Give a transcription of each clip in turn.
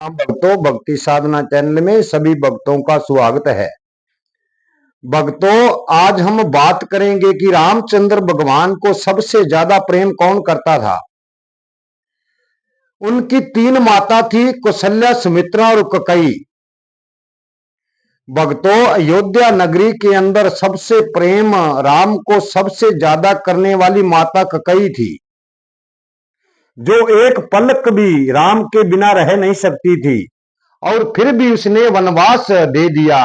भक्तों, भक्ति साधना चैनल में सभी भक्तों का स्वागत है। भक्तों, आज हम बात करेंगे कि रामचंद्र भगवान को सबसे ज्यादा प्रेम कौन करता था। उनकी तीन माता थी, कौशल्या, सुमित्रा और कैकेयी। भक्तों, अयोध्या नगरी के अंदर सबसे प्रेम राम को सबसे ज्यादा करने वाली माता कैकेयी थी, जो एक पलक भी राम के बिना रह नहीं सकती थी और फिर भी उसने वनवास दे दिया।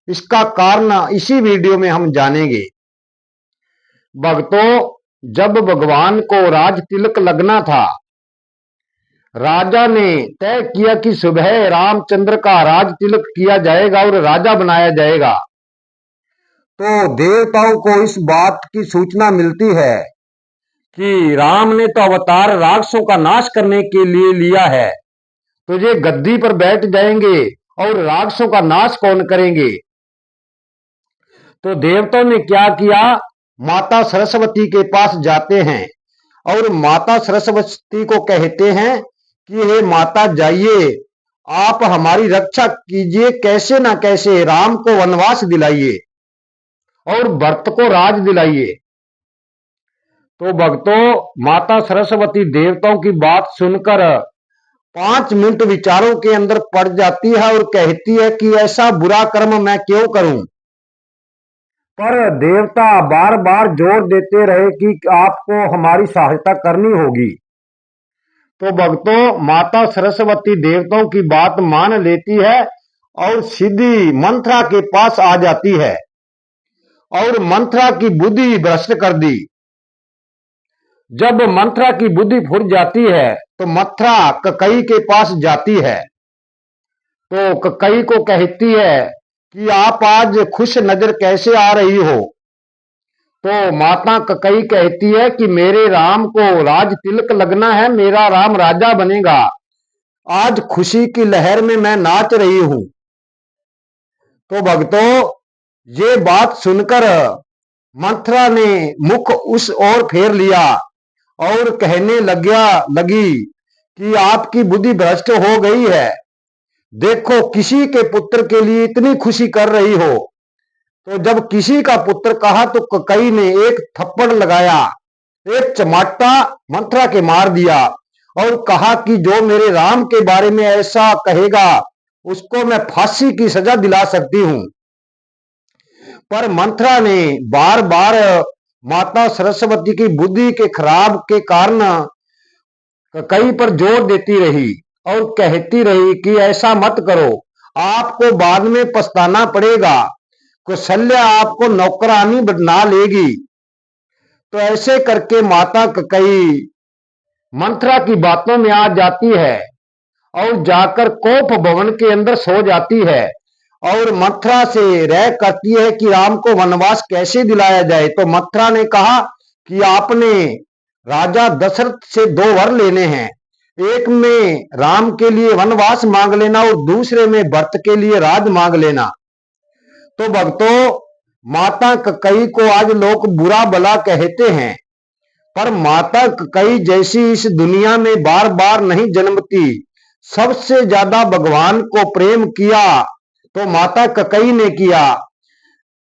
इसका कारण इसी वीडियो में हम जानेंगे। भक्तों, जब भगवान को राज तिलक लगना था, राजा ने तय किया कि सुबह रामचंद्र का राज तिलक किया जाएगा और राजा बनाया जाएगा। तो देवताओं को इस बात की सूचना मिलती है कि राम ने तो अवतार राक्षसों का नाश करने के लिए लिया है, तो ये गद्दी पर बैठ जाएंगे और राक्षसों का नाश कौन करेंगे। तो देवताओं ने क्या किया, माता सरस्वती के पास जाते हैं और माता सरस्वती को कहते हैं कि हे माता, जाइए, आप हमारी रक्षा कीजिए, कैसे ना कैसे राम को वनवास दिलाइए और भरत को राज दिलाइए। तो भक्तों, माता सरस्वती देवताओं की बात सुनकर 5 मिनट विचारों के अंदर पड़ जाती है और कहती है कि ऐसा बुरा कर्म मैं क्यों करूं। पर देवता बार बार जोर देते रहे कि आपको हमारी सहायता करनी होगी। तो भक्तों, माता सरस्वती देवताओं की बात मान लेती है और सीधी मंथरा के पास आ जाती है और मंथरा की बुद्धि भ्रष्ट कर दी। जब मंथरा की बुद्धि फुट जाती है तो मंथरा कैकेयी के पास जाती है। तो कैकेयी को कहती है कि आप आज खुश नजर कैसे आ रही हो। तो माता कैकेयी कहती है कि मेरे राम को राज तिलक लगना है, मेरा राम राजा बनेगा, आज खुशी की लहर में मैं नाच रही हूं। तो भक्तों, ये बात सुनकर मंथरा ने मुख उस ओर फेर लिया और कहने लगी कि आपकी बुद्धि भ्रष्ट हो गई है। देखो, किसी के पुत्र के लिए इतनी खुशी कर रही हो। तो जब किसी का पुत्र कहा तो कैकेयी ने एक थप्पड़ लगाया, एक चमाटा मंथरा के मार दिया और कहा कि जो मेरे राम के बारे में ऐसा कहेगा उसको मैं फांसी की सजा दिला सकती हूं। पर मंथरा ने बार बार माता सरस्वती की बुद्धि के खराब के कारण कैकेयी पर जोर देती रही और कहती रही कि ऐसा मत करो, आपको बाद में पछताना पड़ेगा, कौशल्या आपको नौकरानी बना लेगी। तो ऐसे करके माता कैकेयी मंथरा की बातों में आ जाती है और जाकर कोप भवन के अंदर सो जाती है और मंथरा से राय करती है कि राम को वनवास कैसे दिलाया जाए। तो मंथरा ने कहा कि आपने राजा दशरथ से 2 वर लेने हैं, एक में राम के लिए वनवास मांग लेना और दूसरे में भरत के लिए राज मांग लेना। तो भक्तों, माता कैकेयी को आज लोग बुरा भला कहते हैं, पर माता कैकेयी जैसी इस दुनिया में बार बार नहीं जन्मती। सबसे ज्यादा भगवान को प्रेम किया तो माता कैकेयी ने किया।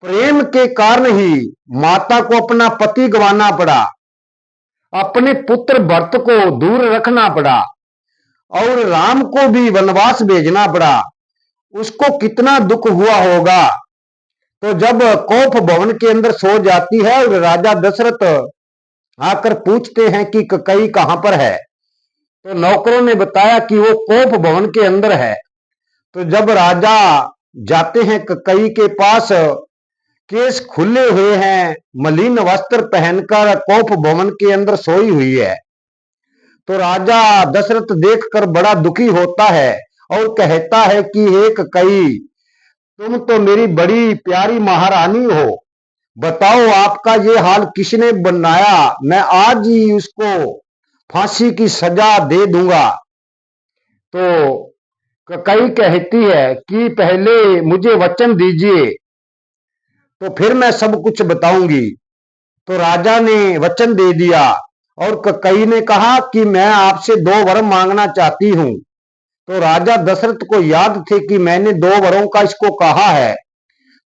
प्रेम के कारण ही माता को अपना पति गंवाना पड़ा, अपने पुत्र भरत को दूर रखना पड़ा और राम को भी वनवास भेजना पड़ा। उसको कितना दुख हुआ होगा। तो जब कोप भवन के अंदर सो जाती है और राजा दशरथ आकर पूछते हैं कि कैकेयी कहां पर है, तो नौकरों ने बताया कि वो कोप भवन के अंदर है। तो जब राजा जाते हैं कैकेयी के पास, केस खुले हुए हैं, मलिन वस्त्र पहनकर कोप भवन के अंदर सोई हुई है। तो राजा दशरथ देखकर बड़ा दुखी होता है और कहता है कि हे कैकेयी, तुम तो मेरी बड़ी प्यारी महारानी हो, बताओ आपका ये हाल किसने बनाया, मैं आज ही उसको फांसी की सजा दे दूंगा। तो कैकेयी कहती है कि पहले मुझे वचन दीजिए, तो फिर मैं सब कुछ बताऊंगी। तो राजा ने वचन दे दिया और कैकेयी ने कहा कि मैं आपसे 2 वर मांगना चाहती हूं। तो राजा दशरथ को याद थे कि मैंने 2 वरों का इसको कहा है।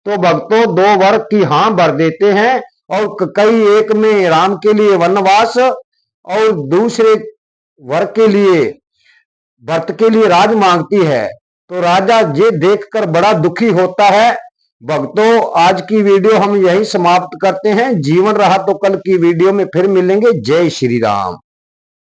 तो भक्तों 2 वर की हाँ भर देते हैं और कई एक में राम के लिए वनवास और दूसरे वर के लिए भरत के लिए राज मांगती है। तो राजा ये देखकर बड़ा दुखी होता है। भक्तों आज की वीडियो हम यही समाप्त करते हैं। जीवन रहा तो कल की वीडियो में फिर मिलेंगे। जय श्री राम।